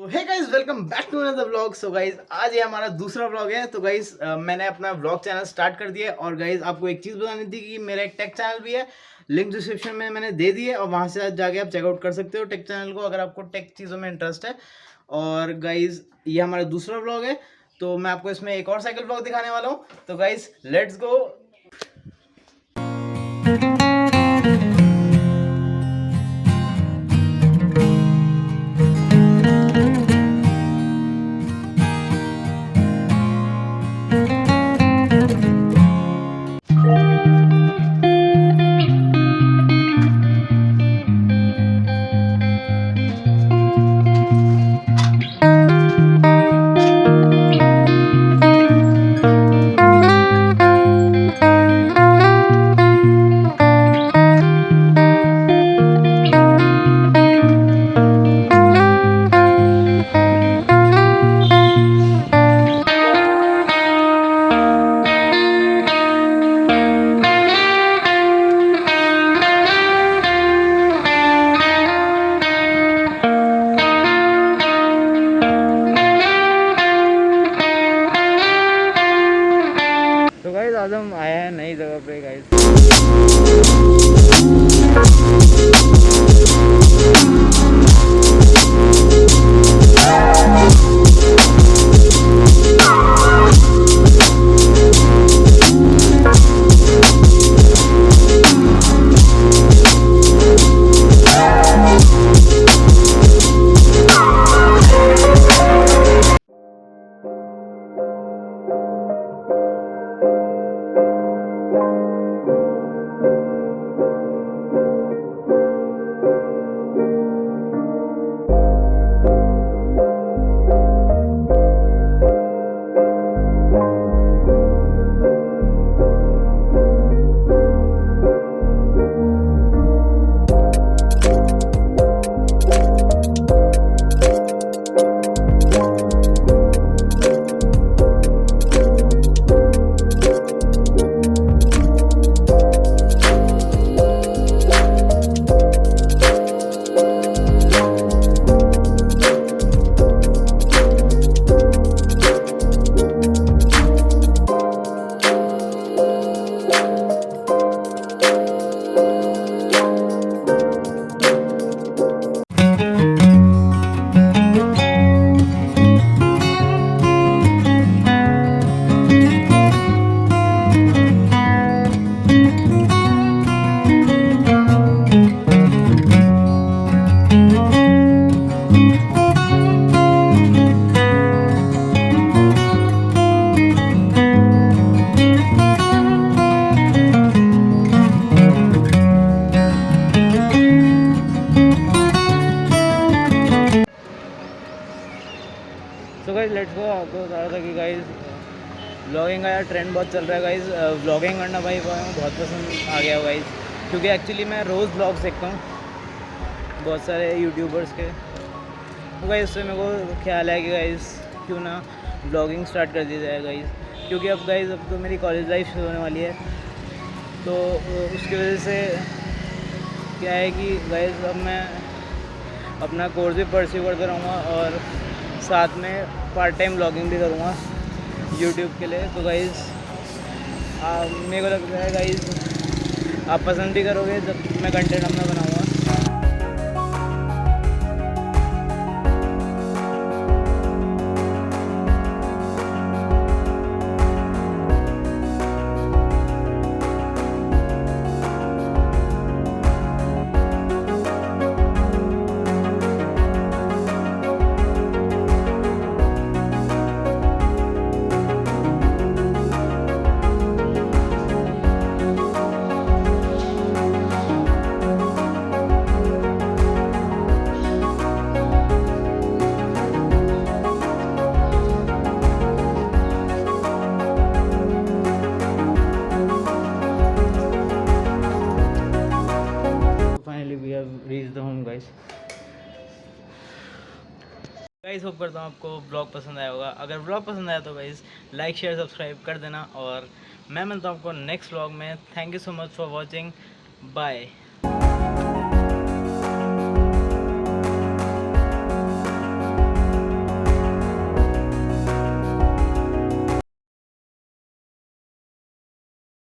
Hey guys, welcome back to another vlog. So guys, आज ये हमारा दूसरा व्लॉग है। तो गाइस, मैंने अपना व्लॉग चैनल स्टार्ट कर दिया है। और गाइस, आपको एक चीज़ बतानी थी कि मेरा एक टेक चैनल भी है। लिंक डिस्क्रिप्शन में मैंने दे दी है और वहाँ से जाके आप चेकआउट कर सकते हो टेक चैनल को, अगर आपको टेक चीज़ों में इंटरेस्ट है। और गाइस, ये हमारा दूसरा व्लॉग है, तो मैं आपको इसमें एक और साइकिल व्लॉग दिखाने वाला हूँ। तो गाइस, लेट्स गो। तो गाइस, आज हम आए हैं नई जगह पे गाइस। तो गाइस, लेट्स गो। आपको बता रहा था कि गाइस, व्लॉगिंग का यार ट्रेंड बहुत चल रहा है गाइस। व्लॉगिंग करना भाई बहुत पसंद आ गया गाइस, क्योंकि एक्चुअली मैं रोज़ व्लॉग्स देखता हूँ बहुत सारे यूट्यूबर्स के। तो गाइस, उससे मेरे को ख्याल है कि गाइस क्यों ना व्लॉगिंग स्टार्ट कर दी जाए गाइस, क्योंकि अब गाइस अब तो मेरी कॉलेज लाइफ शुरू होने वाली है। तो उसकी वजह से क्या है कि गाइस, अब मैं अपना कोर्स भी परस्यू करता रहूँगा और साथ में पार्ट टाइम व्लॉगिंग भी करूँगा यूट्यूब के लिए। तो गाइस, मेरे को लगता है गाइस आप पसंद भी करोगे जब मैं कंटेंट अपना बनाऊँगा। गाइस, होप करता हूँ आपको ब्लॉग पसंद आया होगा। अगर ब्लॉग पसंद आया तो गाइस लाइक शेयर सब्सक्राइब कर देना, और मैं मिलता हूँ आपको नेक्स्ट ब्लॉग में। Thank you so much for watching. Bye.